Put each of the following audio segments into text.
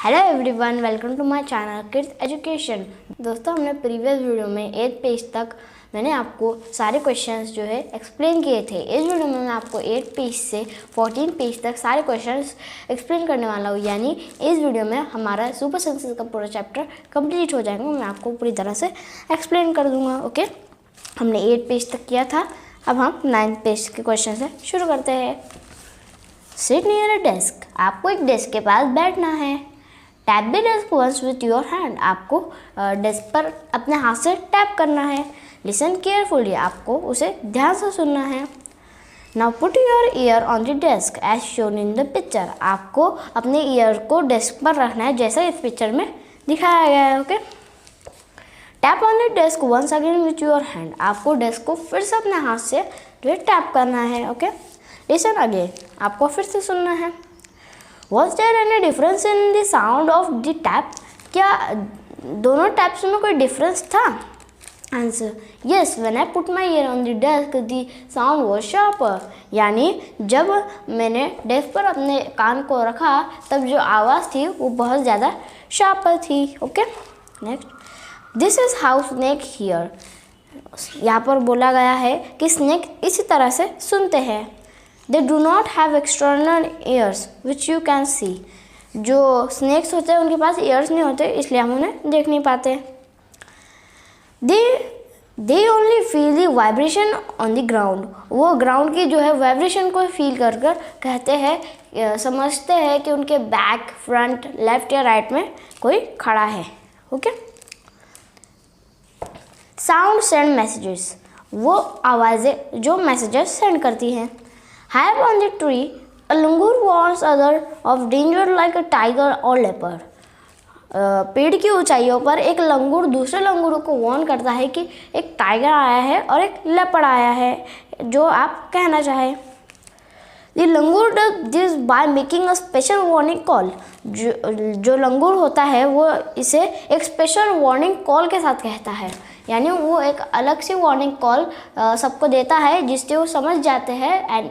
Hello everyone, welcome to my channel kids education. दोस्तों, हमने previous video में 8 page तक मैंने आपको सारे क्वेश्चंस जो है एक्सप्लेन किए थे। इस वीडियो में मैं आपको 8 पेज से 14 पेज तक सारे क्वेश्चंस एक्सप्लेन करने वाला हूँ। यानी इस वीडियो में हमारा सुपर सेंसेस का पूरा चैप्टर कंप्लीट हो जाएगा। मैं आपको पूरी तरह से एक्सप्लेन कर दूँगा। ओके, हमने 8 पेज तक किया था, अब हम 9 पेज के क्वेश्चन से शुरू करते हैं। सिट नियर अ डेस्क, आपको एक डेस्क के पास बैठना है। Tap the desk once with your hand, आपको डेस्क पर अपने हाथ से टैप करना है। लिसन केयरफुली, आपको उसे ध्यान से सुनना है। Now put your ear on the desk as shown in the picture, आपको अपने ईयर को डेस्क पर रखना है जैसा इस पिक्चर में दिखाया गया है। Okay, tap on the desk once again with your hand, आपको डेस्क को फिर से अपने हाथ से जो है टैप करना है। ओके, लिसन अगेन, आपको फिर से सुनना है। Was there any difference in the sound of the tap? क्या दोनों टैप्स में कोई डिफरेंस था? Answer, yes, when I put my ear on the desk, the sound was sharper. यानी जब मैंने डेस्क पर अपने कान को रखा तब जो आवाज़ थी वो बहुत ज़्यादा शार्पर थी। Okay, next, this is how snake here, यहाँ पर बोला गया है कि स्नेक इसी तरह से सुनते हैं। They do not have external ears which you can see. जो स्नेक्स होते हैं उनके पास ईयर्स नहीं होते, इसलिए हम उन्हें देख नहीं पाते। They only feel the vibration on the ground. वो ग्राउंड की जो है वाइब्रेशन को फील कर कर कहते हैं, समझते हैं कि उनके बैक, फ्रंट, लेफ्ट या राइट में कोई खड़ा है। ओके, साउंड सेंड मैसेजेस, वो आवाज़ें जो मैसेजेस सेंड करती हैं। High up on the tree, a langur warns other of danger like a tiger or leopard. पेड़ की ऊंचाइयों पर एक लंगूर दूसरे लंगूरों को वार्न करता है कि एक टाइगर आया है और एक लेपर्ड आया है, जो आप कहना चाहें। The langur does this by making a special warning call. जो लंगूर होता है वो इसे एक स्पेशल वार्निंग कॉल के साथ कहता है। यानी वो एक अलग सी वार्निंग कॉल सबको देता है जिससे वो समझ जाते हैं एंड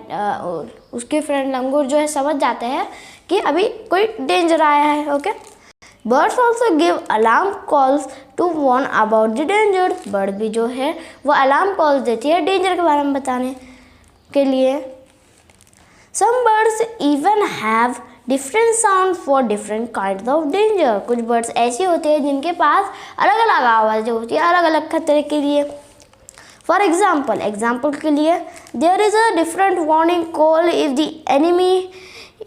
उसके फ्रेंड लंगूर जो है समझ जाते हैं कि अभी कोई डेंजर आया है। Okay, birds also give alarm calls to warn about the danger, bird भी जो है वो अलार्म कॉल्स देती है डेंजर के बारे में बताने के लिए। Some birds even have different sound for different kinds of danger. कुछ बर्ड्स ऐसी होती है जिनके पास अलग अलग आवाज़ें होती है अलग अलग खतरे के लिए। फॉर एग्जाम्पल के लिए, there is a different warning call if the enemy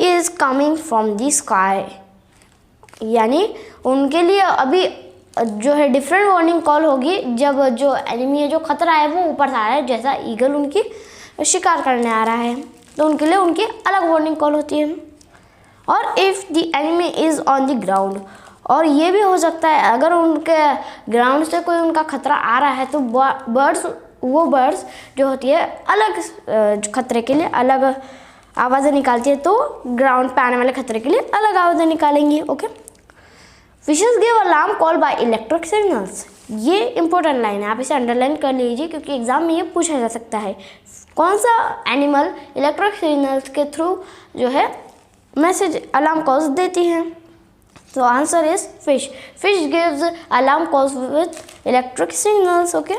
is coming from the sky. यानी उनके लिए अभी जो है डिफरेंट वार्निंग कॉल होगी जब जो एनिमी है, जो खतरा है वो ऊपर से आ रहा है, जैसा ईगल उनकी शिकार करने आ रहा है, तो उनके लिए उनकी अलग वार्निंग कॉल होती है। और if the enemy is on the ground, और ये भी हो सकता है अगर उनके ग्राउंड से कोई उनका खतरा आ रहा है तो बर्ड्स जो होती है अलग खतरे के लिए अलग आवाज़ें निकालती है, तो ग्राउंड पे आने वाले खतरे के लिए अलग आवाज़ें निकालेंगी। Okay, fishes give alarm call by electric signals, ये इंपॉर्टेंट लाइन है, आप इसे अंडरलाइन कर लीजिए क्योंकि एग्जाम में ये पूछा जा सकता है। कौन सा एनिमल इलेक्ट्रिक सिग्नल्स के थ्रू जो है मैसेज अलार्म कॉल्स देती हैं? तो answer is fish. Fish gives alarm calls with electric signals. Okay,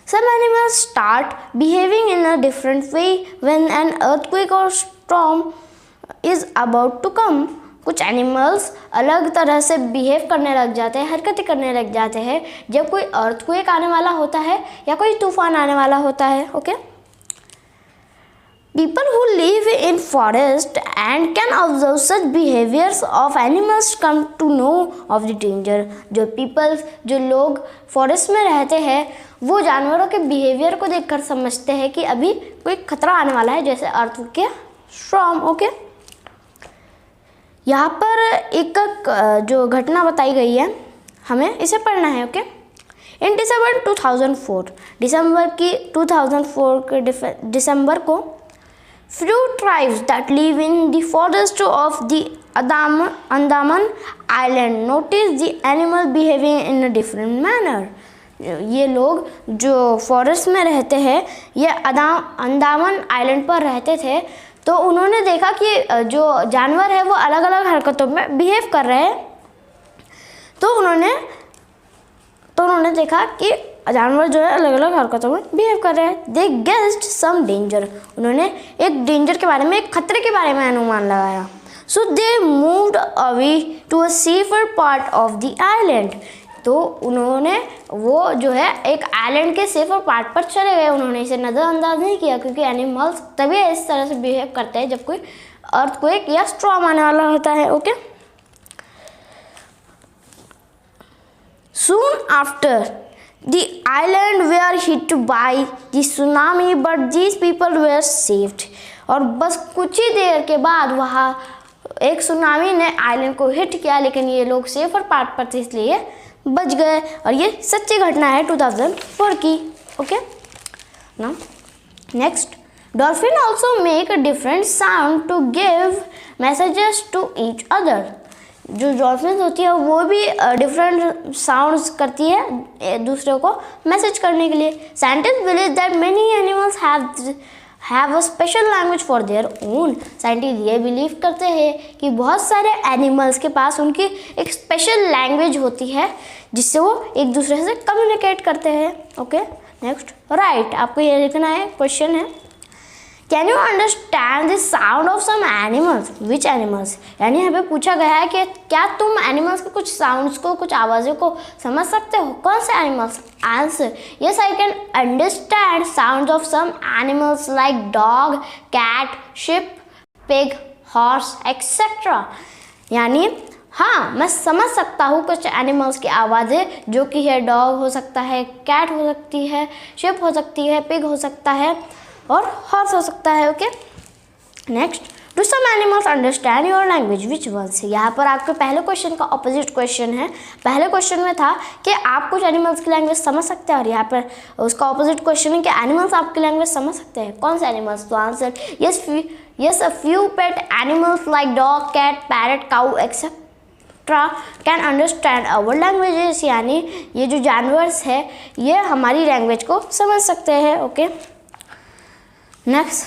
some animals start behaving in a different way when an earthquake और storm is about to come. कुछ animals अलग तरह से behave करने लग जाते हैं, हरकतें करने लग जाते हैं जब कोई अर्थक्वेक आने वाला होता है या कोई तूफान आने वाला होता है। Okay, people who live in forest and can observe such behaviours of animals come to know of the danger. जो लोग फॉरेस्ट में रहते हैं वो जानवरों के बिहेवियर को देखकर समझते हैं कि अभी कोई खतरा आने वाला है, जैसे अर्थक्वेक या स्टॉर्म। ओके, यहाँ पर एक जो घटना बताई गई है हमें इसे पढ़ना है। ओके, इन दिसंबर 2004 के दिसंबर को few tribes that live in the forest of the Andaman Island noticed the animal behaving in a different manner. ये लोग जो फॉरेस्ट में रहते हैं, ये अंडमान आइलैंड पर रहते थे, तो उन्होंने देखा कि जो जानवर है वो अलग अलग हरकतों में बिहेव कर रहे हैं। तो उन्होंने देखा कि जानवर जो है अलग अलग हरकतों में बिहेव कर रहे हैं। दे गेस्ड सम डेंजर, उन्होंने एक डेंजर के बारे में, एक खतरे के बारे में अनुमान लगाया। So they moved away to a safer part of the island, तो उन्होंने वो जो है एक आइलैंड के सेफर पार्ट पर चले गए। उन्होंने इसे नज़रअंदाज नहीं किया, क्योंकि एनिमल्स तभी इस तरह से बिहेव करते हैं जब कोई अर्थक्वेक या स्टॉर्म आने वाला होता है। Okay, soon after the island were hit by the tsunami, but these people were saved। और बस कुछ ही देर के बाद वहाँ एक सुनामी ने आइलैंड को हिट किया, लेकिन ये लोग सेफर पार्ट पर थे इसलिए बच गए। और ये सच्ची घटना है 2004 की। Okay, now next, dolphin also make a different sound to give messages to each other. जो डॉल्फिन होती है वो भी डिफरेंट साउंड्स करती है एक दूसरे को मैसेज करने के लिए। Scientist believe that many animals have a special language for their own. Scientist ये बिलीव करते हैं कि बहुत सारे एनिमल्स के पास उनकी एक स्पेशल लैंग्वेज होती है जिससे वो एक दूसरे से कम्युनिकेट करते हैं। ओके, नेक्स्ट, राइट, आपको ये लिखना है। क्वेश्चन है, can you understand the sound of some animals, which animals. यानी यहाँ पे पूछा गया है कि क्या तुम एनिमल्स के कुछ साउंड्स को, कुछ आवाज़ों को समझ सकते हो, कौन से animals. Answer, yes I can understand sound of some animals like dog, cat, sheep, pig, horse etcetera. यानी हाँ, मैं समझ सकता हूँ कुछ एनिमल्स की आवाज़ें, जो कि है डॉग हो सकता है, कैट हो सकती है, शिप हो सकती है, पिग हो सकता है और हॉर्स हो सकता है। Okay, next, do some animals understand your language, which ones. यहाँ पर आपके पहले क्वेश्चन का ऑपोजिट क्वेश्चन है। पहले क्वेश्चन में था कि आप कुछ एनिमल्स की लैंग्वेज समझ सकते हैं, और यहाँ पर उसका ऑपोजिट क्वेश्चन है कि एनिमल्स आपकी लैंग्वेज समझ सकते हैं। कौन से एनिमल्स। तो answer, yes a few pet animals like dog, cat, parrot, cow etcetera can understand our languages. यानी ये जो जानवर्स है ये हमारी लैंग्वेज को समझ सकते हैं। ओके, नेक्स्ट,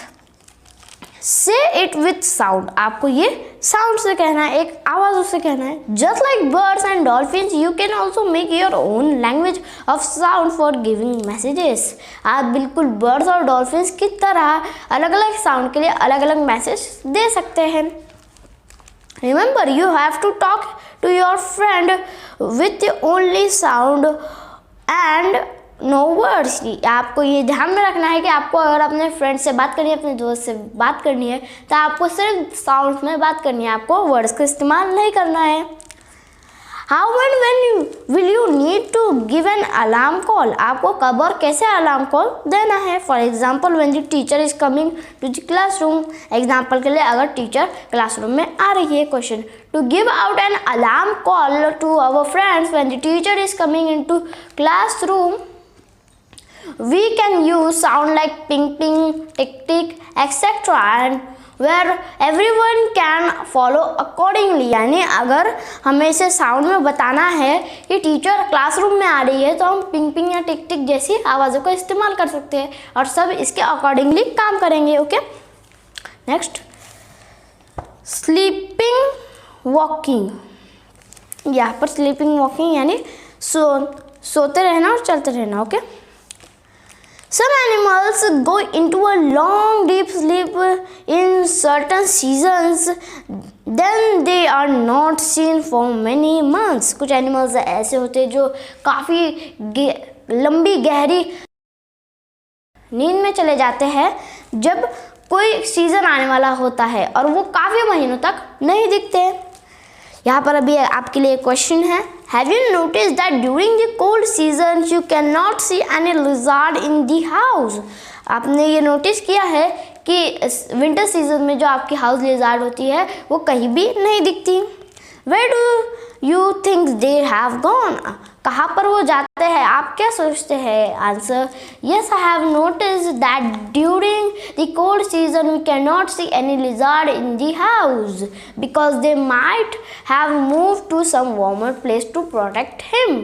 से इट विथ साउंड। आपको ये साउंड से कहना है, एक आवाज़ से कहना है। Just like birds and dolphins you can also make your own language of sound for giving messages. आप बिल्कुल बर्ड्स और डॉल्फिन्स की तरह अलग अलग साउंड के लिए अलग अलग मैसेज दे सकते हैं। Remember, you have to talk to your friend with only sound and no words. आपको ये ध्यान में रखना है कि आपको अगर अपने फ्रेंड से बात करनी है, अपने दोस्त से बात करनी है, तो आपको सिर्फ साउंड में बात करनी है, आपको वर्ड्स का इस्तेमाल नहीं करना है। How and when will you need to give an alarm call. आपको कब और कैसे अलार्म कॉल देना है। For example, when the teacher is coming to the classroom. Example के लिए, अगर टीचर क्लासरूम में आ रही है। Question, to give out an alarm call to our friends when the teacher is coming in to classroom, we can use sound like ping ping, tick tick, etc. and where everyone can follow accordingly। यानी अगर हमें इसे sound में बताना है कि teacher classroom में आ रही है, तो हम पिंग पिंग या टिक टिक जैसी आवाज़ों का इस्तेमाल कर सकते हैं और सब इसके अकॉर्डिंगली काम करेंगे। Okay, next, sleeping walking. यहाँ पर स्लीपिंग वॉकिंग यानी सोते रहना और चलते रहना। Okay, some animals go into a long deep sleep in certain seasons, then they are not seen for many months। कुछ एनिमल्स ऐसे होते हैं जो काफ़ी लंबी गहरी नींद में चले जाते हैं जब कोई सीज़न आने वाला होता है, और वो काफ़ी महीनों तक नहीं दिखते। यहाँ पर अभी आपके लिए क्वेश्चन है, have you notice that during the cold season you can not see any lizard in the house. आपने ये नोटिस किया है कि विंटर सीजन में जो आपकी हाउस लिज़ार्ड होती है वो कहीं भी नहीं दिखती। Where do you think they have gone. कहाँ पर वो जाते हैं, आप क्या सोचते हैं। Answer, yes I have notice that during the cold season we can not see any lizard in the house because they might have moved to some warmer place to protect him.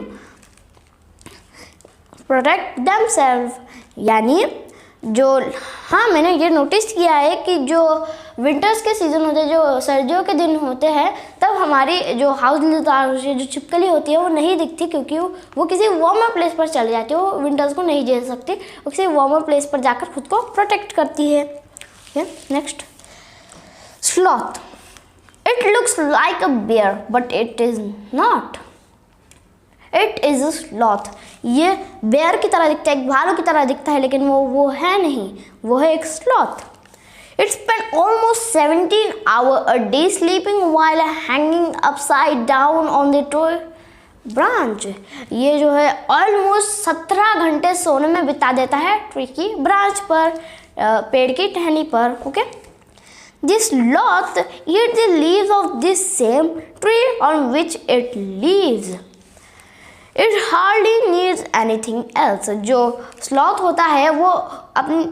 Protect themself, यानी जो, हाँ मैंने ये notice किया है कि जो winters के सीज़न होते हैं, जो सर्दियों के दिन होते हैं, तब हमारी जो हाउस लिज़ार्ड होती है, जो छिपकली होती है, वो नहीं दिखती, क्योंकि वो किसी वार्मर प्लेस पर चली जाती है। वो विंटर्स को नहीं झेल सकती, वो किसी वार्मर प्लेस पर जाकर खुद को प्रोटेक्ट करती है। Next, sloth. It looks like a bear but it is not, it is a sloth. ये बेयर की तरह दिखता है, एक भालू की तरह दिखता है, लेकिन वो है नहीं, वो है एक sloth. It spend almost 17 hour a day sleeping while hanging upside down on the tree branch. ये जो है ऑलमोस्ट 17 घंटे सोने में बिता देता है ट्री की ब्रांच पर, पेड़ की टहनी पर। Okay, this sloth eat the leaves of this same tree on which it leaves. It hardly needs anything else. जो स्लॉथ होता है वो अपनी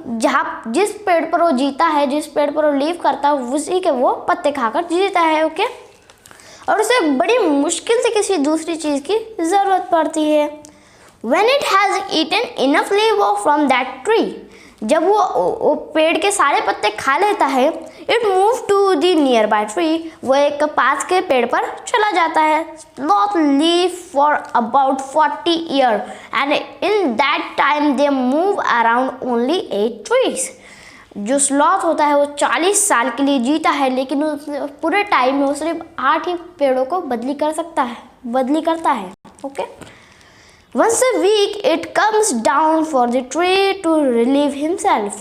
जिस पेड़ पर वो जीता है, जिस पेड़ पर वो लीव करता है, उसी के वो पत्ते खाकर जीता है। ओके, और उसे बड़ी मुश्किल से किसी दूसरी चीज़ की ज़रूरत पड़ती है। When it has eaten enough leaf from that tree, जब वो पेड़ के सारे पत्ते खा लेता है, it move to the near by tree, वो एक पास के पेड़ पर चला जाता है। Sloth live for about 40 year and in that time they move around only 8 trees. जो स्लॉथ होता है वो 40 साल के लिए जीता है, लेकिन पूरे टाइम में वो सिर्फ 8 ही पेड़ों को बदली करता है। Okay, Once a week it comes down for the tree to relieve himself.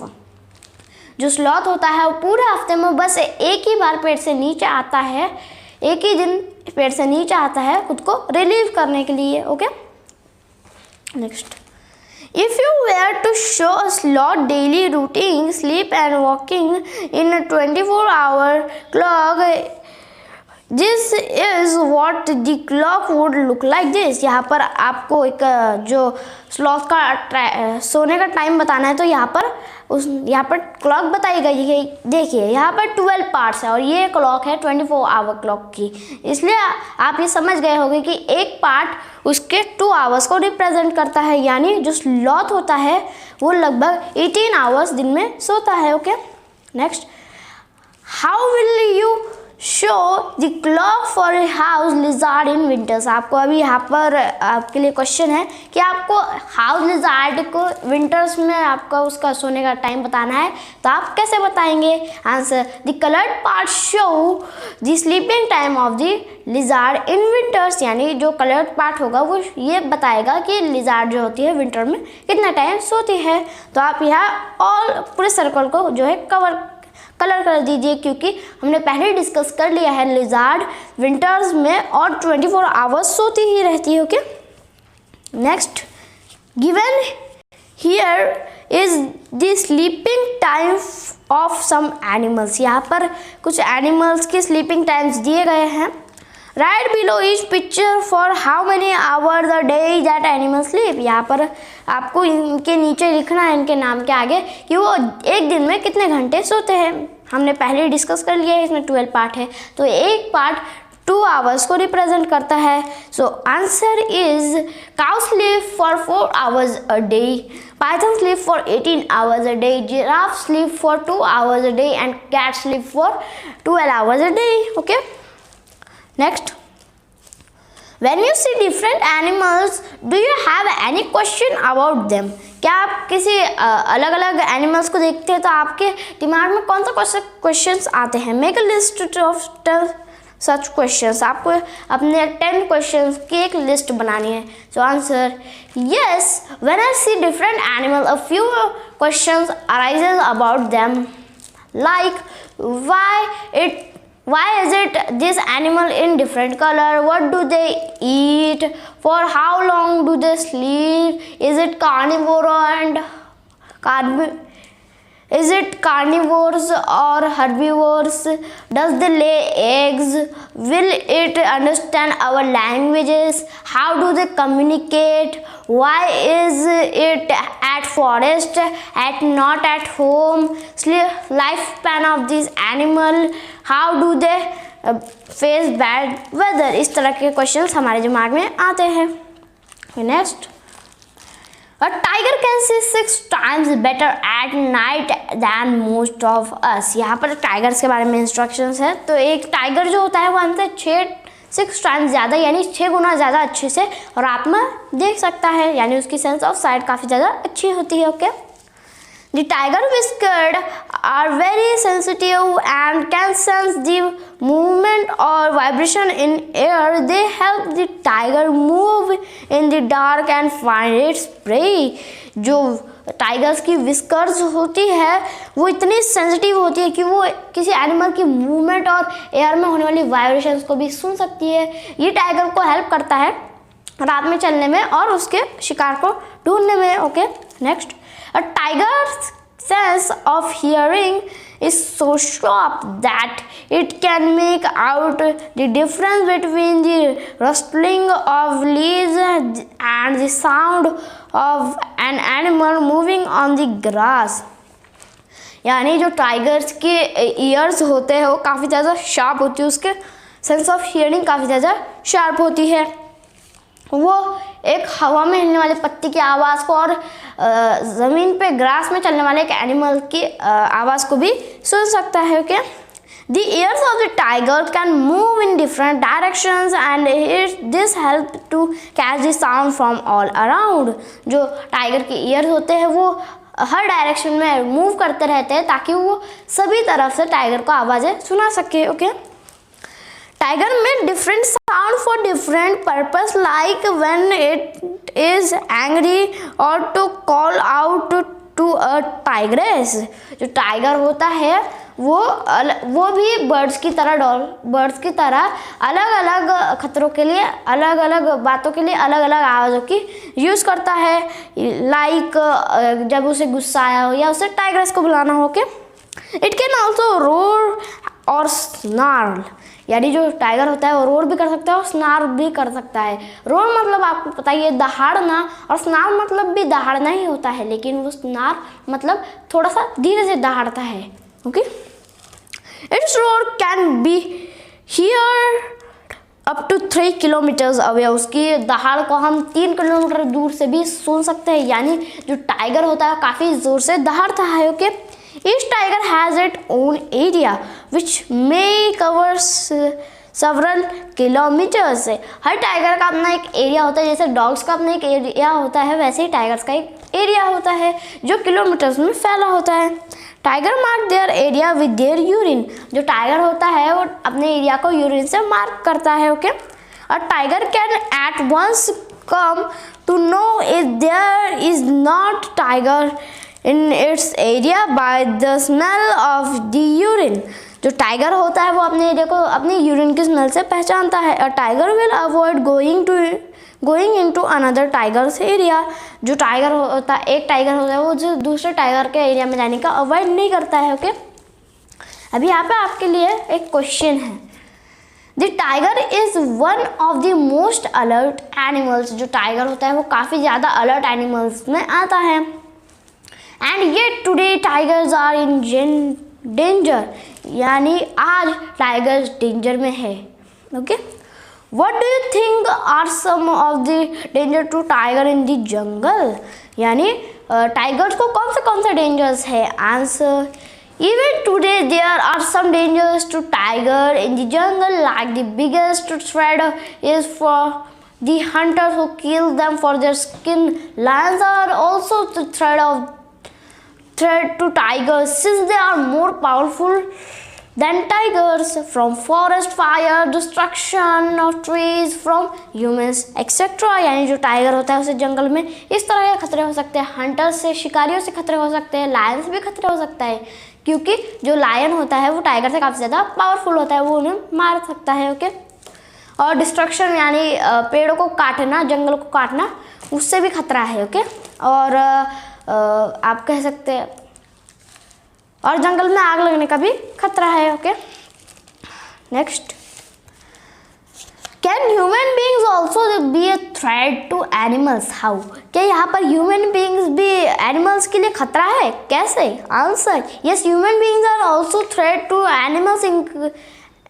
जो स्लॉथ होता है वो पूरे हफ्ते में बस एक ही बार पेड़ से नीचे आता है, एक ही दिन पेड़ से नीचे आता है खुद को रिलीव करने के लिए। Okay, next, if you were to show a sloth daily routine, sleep and walking in a 24-hour clock, this is what the clock would look like this. यहाँ पर आपको एक जो स्लॉथ का सोने का टाइम बताना है, तो यहाँ पर क्लॉक बताई गई है। देखिए यहाँ पर 12 पार्ट्स है और ये क्लॉक है 24 आवर क्लॉक की, इसलिए आप ये समझ गए होंगे कि एक पार्ट उसके 2 आवर्स को रिप्रेजेंट करता है। यानी जो स्लॉथ होता है वो लगभग 18 आवर्स दिन में सोता है। Okay, next, how will you show the clock for a house lizard in winters. आपको अभी यहाँ पर आपके लिए क्वेश्चन है कि आपको हाउस लिजार्ड को विंटर्स में आपका उसका सोने का टाइम बताना है, तो आप कैसे बताएंगे? Answer, the coloured part show the sleeping time of the lizard in winters. यानी जो कलर्ड पार्ट होगा वो ये बताएगा कि लिजार्ड जो होती है विंटर में कितना टाइम सोती है। तो आप यहाँ और पूरे सर्कल को जो है कलर कर दीजिए, क्योंकि हमने पहले डिस्कस कर लिया है लिजार्ड विंटर्स में और 24 आवर्स सोती ही रहती है। Okay, next, given here is the sleeping time of some animals. यहाँ पर कुछ एनिमल्स के स्लीपिंग टाइम्स दिए गए हैं। Write below each picture for how many hour the day that animal sleep. यहाँ पर आपको इनके नीचे लिखना है, इनके नाम के आगे, कि वो एक दिन में कितने घंटे सोते हैं। हमने पहले डिस्कस कर लिया है, इसमें 12 पार्ट है, तो एक पार्ट 2 आवर्स को रिप्रेजेंट करता है। So answer is cow sleep for 4 hours a day, python sleep for 18 hours a day, giraffe sleep for 2 hours a day and cat sleep for 12 hours a day. Okay, next, when you see different animals, do you have any question about them? क्या आप किसी अलग अलग animals को देखते हैं तो आपके दिमाग में कौन सा क्वेश्चंस आते हैं? Make a list of such questions. आपको अपने 10 क्वेश्चंस की एक लिस्ट बनानी है। So answer, yes, when I see different animal a few questions arises about them, like why is it this animal in different color, what do they eat, for how long do they sleep, is it carnivores or herbivores, does they lay eggs, will it understand our languages, how do they communicate, why is it at forest at not at home, lifespan of this animal, how do they face bad weather। इस तरह के questions हमारे दिमाग में आते हैं। Next, A tiger can see 6 times better at night than most of us. यहाँ पर टाइगर्स के बारे में इंस्ट्रक्शंस है। तो एक टाइगर जो होता है वो हमसे 6 टाइम्स ज़्यादा यानी 6 गुना ज़्यादा अच्छे से रात में देख सकता है, यानी उसकी सेंस ऑफ साइट काफ़ी ज़्यादा अच्छी होती है। Okay, The tiger whiskers are very sensitive and can sense the movement or vibration in air. They help the tiger move in the dark and find its prey. जो tigers की whiskers होती है वो इतनी सेंसिटिव होती है कि वो किसी एनिमल की मूवमेंट और एयर में होने वाली वाइब्रेशंस को भी सुन सकती है। ये टाइगर को हेल्प करता है रात में चलने में और उसके शिकार को ढूंढने में। Okay, next, A tiger's sense of hearing is so sharp that it can make out the difference between the rustling of leaves and the sound of an animal moving on the grass. यानी जो tigers के ears होते हैं वो काफ़ी ज़्यादा sharp होती है, उसके सेंस ऑफ हियरिंग काफ़ी ज़्यादा शार्प होती है। वो एक हवा में हिलने वाले पत्ती की आवाज़ को और ज़मीन पे ग्रास में चलने वाले एक एनिमल की आवाज़ को भी सुन सकता है। Okay, the ears of the tiger can move in different directions and this help to catch the sound from all around. जो टाइगर के ईयर्स होते हैं वो हर डायरेक्शन में मूव करते रहते हैं ताकि वो सभी तरफ से टाइगर को आवाज़ें सुना सके। Okay, Tiger make different sound for different purpose, like when it is angry or to call out to a tigress. जो टाइगर होता है वो भी बर्ड्स की तरह अलग अलग खतरों के लिए, अलग अलग बातों के लिए अलग अलग आवाज़ों की यूज़ करता है। लाइक जब उसे गुस्सा आया हो या उसे टाइग्रेस को बुलाना हो। के इट कैन ऑल्सो रोर और स्नार्ल, यानी जो टाइगर होता है वो रोर भी कर सकता है और स्नार भी कर सकता है। रोर मतलब आपको पता ही है दहाड़ना, और स्नार मतलब भी दहाड़ना ही होता है, लेकिन वो स्नार मतलब थोड़ा सा धीरे से दहाड़ता है। Okay, its roar can be hear up to 3 kilometres away. उसकी दहाड़ को हम 3 किलोमीटर दूर से भी सुन सकते हैं, यानी जो टाइगर होता है काफ़ी ज़ोर से दहाड़ता है। Okay, Each tiger has its own area which may cover several kilometers. Her tiger का अपना एक एरिया होता है, जैसे डॉग्स का अपना एक एरिया होता है वैसे ही टाइगर्स का एक एरिया होता है जो किलोमीटर्स में फैला होता है। Tiger mark their area with their urine. जो टाइगर होता है वो अपने एरिया को यूरिन से मार्क करता है। Okay, a tiger can at once come to know if there is not tiger in its area by the smell of the urine. जो टाइगर होता है वो अपने एरिया को अपनी यूरिन की स्मेल से पहचानता है। A tiger will avoid going into another tiger's area. जो टाइगर होता है, एक टाइगर होता है वो जो दूसरे टाइगर के एरिया में जाने का अवॉइड नहीं करता है। ओके, अभी यहाँ पे आपके लिए एक क्वेश्चन है। The tiger is one of the most alert animals. जो टाइगर होता है वो काफ़ी ज़्यादा अलर्ट एनिमल्स में आता है। And yet today tigers are in danger, यानी आज टाइगर्स डेंजर में है। Okay, what do you think are some of the danger to tiger in the jungle, यानी टाइगर्स को कौन से डेंजर्स है। Answer, even today there are some dangers to tiger in the jungle, like the biggest threat is for the hunters who kill them for their skin. Lions are also the threat to tigers since they are more powerful than tigers, from forest fire, destruction of trees, from humans etc. यानी जो tiger होता है उसे जंगल में इस तरह के खतरे हो सकते हैं, हंटर्स से, शिकारियों से खतरे हो सकते हैं, लायन से भी खतरे हो सकता है, क्योंकि जो लायन होता है वो टाइगर से काफ़ी ज़्यादा पावरफुल होता है, वो उन्हें मार सकता है। ओके, और डिस्ट्रक्शन यानी पेड़ों को काटना, जंगल को काटना, उससे भी खतरा है। ओके, और आप कह सकते हैं और जंगल में आग लगने का भी खतरा है। Okay, next, can human beings also be a threat to animals? How, क्या यहाँ पर ह्यूमन बींग्स भी एनिमल्स के लिए खतरा है? कैसे? Answer, yes, human beings are also threat to animals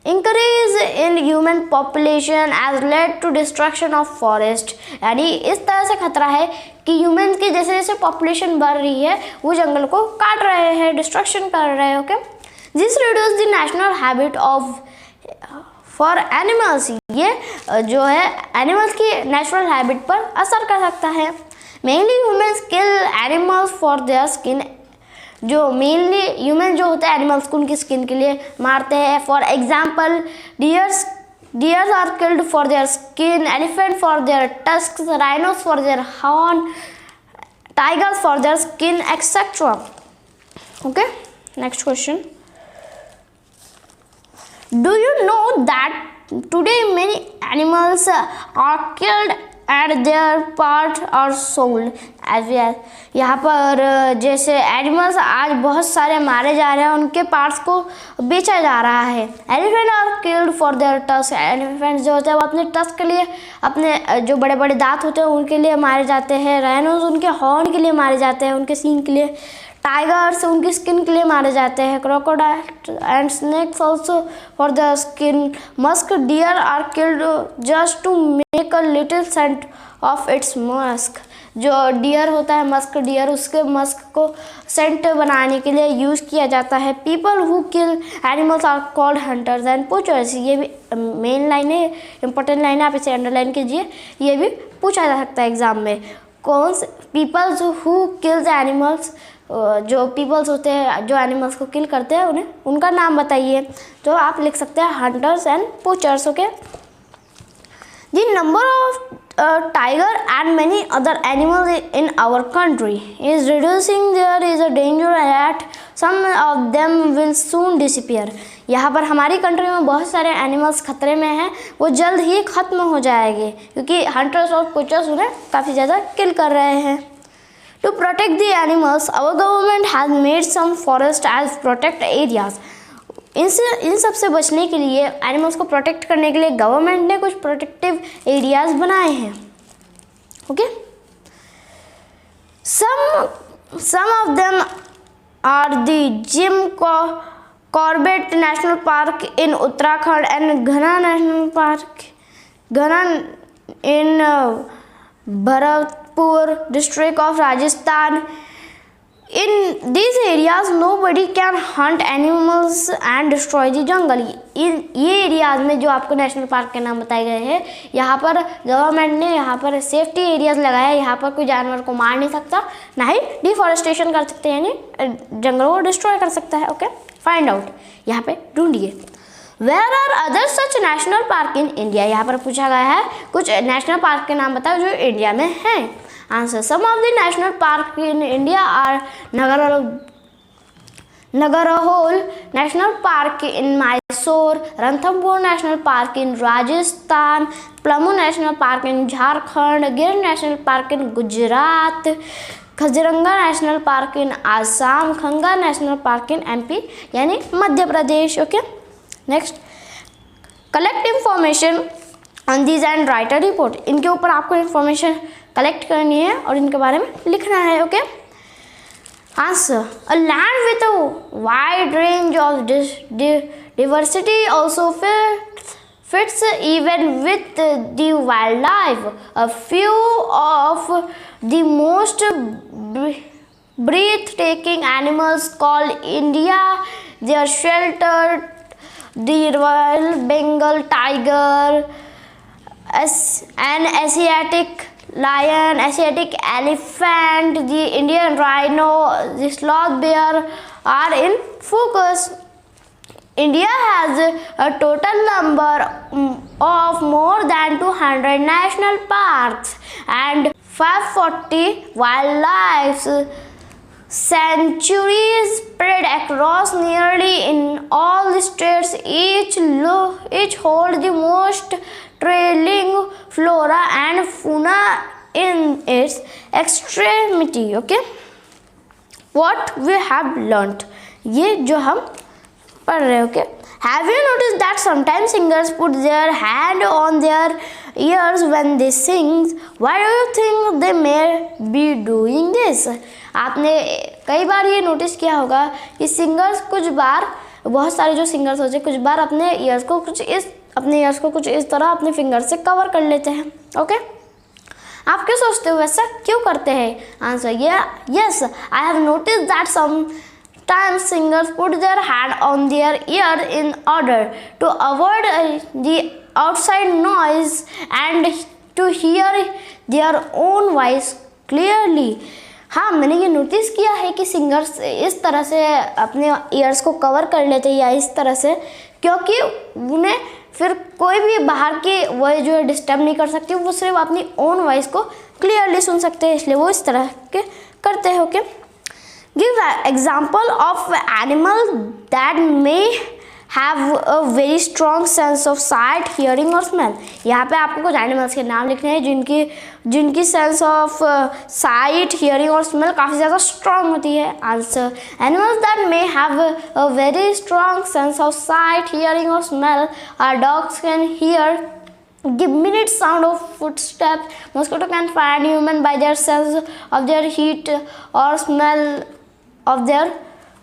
increase in human population as led to destruction of forest, यानी इस तरह से खतरा है कि ह्यूमन की जैसे जैसे पॉपुलेशन बढ़ रही है वो जंगल को काट रहे हैं, डिस्ट्रक्शन कर रहे हैं। Okay, this reduce the national habit of for animals, ये जो है एनिमल्स की नेचुरल हैबिट पर असर कर सकता है। Mainly humans kill animals for their skin, जो मेनली ह्यूमन जो होते हैं एनिमल्स को उनकी स्किन के लिए मारते हैं। For example deers are killed for their skin, elephant for their tusks, rhinos for their horn, tigers for their skin etcetera. Okay, next question, do you know that today many animals are killed and their parts are sold as well? यहाँ पर जैसे animals आज बहुत सारे मारे जा रहे हैं, उनके पार्ट्स को बेचा जा रहा है। Elephant are killed for their tusk, elephant जो होते हैं वो अपने टस्क के लिए, अपने जो बड़े बड़े दांत होते हैं उनके लिए मारे जाते हैं। राइनोस उनके हॉर्न के लिए मारे जाते हैं, उनके सींग के लिए। टाइगर्स उनकी स्किन के लिए मारे जाते हैं। Crocodile and snakes also for the skin. Musk deer are killed just to make a little scent of its musk, जो डियर होता है मस्क डियर, उसके मस्क को सेंट बनाने के लिए यूज़ किया जाता है। People who kill animals are called hunters and poachers, ये भी मेन लाइन है, इंपॉर्टेंट लाइन है, आप इसे अंडरलाइन कीजिए, ये भी पूछा जा सकता है एग्जाम में। कौन से पीपल्स हु किल्स एनिमल्स, जो पीपल्स होते हैं जो एनिमल्स को किल करते हैं उन्हें उनका नाम बताइए, तो आप लिख सकते हैं hunters and poachers. Okay, the number of tiger and many other animals in our country is reducing, there is a danger that some of them will soon disappear. यहाँ पर हमारी कंट्री में बहुत सारे एनिमल्स खतरे में हैं, वो जल्द ही ख़त्म हो जाएंगे क्योंकि हंटर्स और पोचर्स उन्हें काफ़ी ज़्यादा किल कर रहे हैं। To protect the animals, our government has made some forest as protect areas. इन सब से बचने के लिए, एनिमल्स को प्रोटेक्ट करने के लिए गवर्नमेंट ने कुछ प्रोटेक्टिव एरियाज बनाए हैं। Okay, some of them are the Jim Corbett National Park in Uttarakhand and Ghana National Park, Ghana in Bharatpur district of Rajasthan. In these areas nobody can hunt animals and destroy the jungle. ये areas में जो आपको national park के नाम बताए गए हैं, यहाँ पर गवर्नमेंट ने यहाँ पर सेफ्टी एरियाज लगाया है, यहाँ पर कोई जानवर को मार नहीं सकता, ना ही डिफॉरेस्टेशन कर सकते हैं, यानी जंगलों को डिस्ट्रॉय कर सकता है। ओके, फाइंड आउट, यहाँ पे ढूंढिए। Where are other such national park in India, यहाँ पर पूछा गया है कुछ नेशनल पार्क के नाम बताओ जो इंडिया में हैं। Answer, some of the national park in India are Nagarhole National Park in Mysore, Ranthambore National Park in Rajasthan, Plammu National Park in Jharkhand, Gir National Park in Gujarat, Kaziranga National Park in Assam, Khanga National Park in MP यानी Madhya Pradesh. Okay, next, collect information on these and write a report. इनके ऊपर आपको information collect करनी है और इनके बारे में लिखना है। Okay, answer, a land with a wide range of diversity also fits even with the wildlife. A few of the most breathtaking animals called India, they are sheltered, the Royal Bengal tiger, an Asiatic lion, Asiatic elephant, the Indian rhino, the sloth bear are in focus. India has a total number of more than 200 national parks and 540 wildlife sanctuaries spread across nearly in all the states. Each hold the most trailing flora and fauna in its extremity. Okay, what we have learnt, ये जो हम पढ़ रहे हैं। Okay, have you noticed that sometimes singers put their hand on their ears when they sing? Why do you think they may be doing this? आपने कई बार ये notice किया होगा कि सिंगर्स कुछ बार बहुत सारे जो सिंगर्स होते हैं कुछ बार अपने ईयर्स को कुछ इस तरह अपने फिंगर से कवर कर लेते हैं। ओके, आप क्यों सोचते हो वैसा क्यों करते हैं? Answer yes, I have notice that sometimes singers put their hand on their ear in order to avoid the outside noise and to hear their own voice clearly. हाँ, मैंने ये नोटिस किया है कि सिंगर्स इस तरह से अपने ईयर्स को कवर कर लेते हैं या इस तरह से, क्योंकि उन्हें फिर कोई भी बाहर की वॉइस जो है डिस्टर्ब नहीं कर सकती, वो सिर्फ अपनी ओन वॉइस को क्लियरली सुन सकते हैं, इसलिए वो इस तरह के करते हैं। Okay, give example of animal that may have a very strong sense of sight, hearing और स्मेल। यहाँ पे आपको कुछ एनिमल्स के नाम लिखने हैं जिनकी सेंस ऑफ साइट, हियरिंग और स्मेल काफ़ी ज़्यादा स्ट्रॉन्ग होती है। Answer, animals that may have a very strong sense of sight, hearing और smell are dogs can hear the minute sound of footsteps. Mosquito can find human by their sense of their heat or smell of their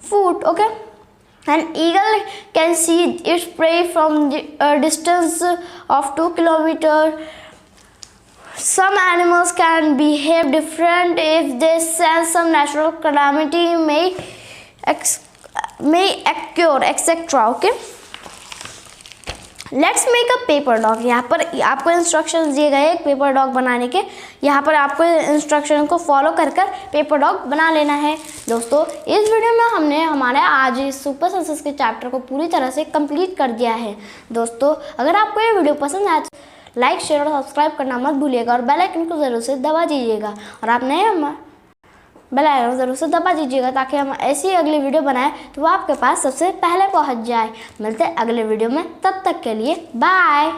food. Okay, an eagle can see its prey from a distance of 2 kilometers. Some animals can behave different if they sense some natural calamity may occur, etc. Okay, let's make a paper dog. यहाँ पर आपको instructions दिए गए एक paper dog बनाने के। यहाँ पर आपको इंस्ट्रक्शन को फॉलो कर पेपर डॉग बना लेना है। दोस्तों, इस वीडियो में हमने हमारे आज इस सुपर सेंसेस के चैप्टर को पूरी तरह से कंप्लीट कर दिया है। दोस्तों, अगर आपको ये वीडियो पसंद आए तो लाइक, शेयर और सब्सक्राइब करना मत भूलिएगा और बेल आइकन को ज़रूर से दबा दीजिएगा और आप नए बेल आइकन ज़रूर से दबा दीजिएगा ताकि हम ऐसी अगली वीडियो बनाएं तो वो आपके पास सबसे पहले पहुंच जाए। मिलते हैं अगले वीडियो में, तब तक के लिए बाय।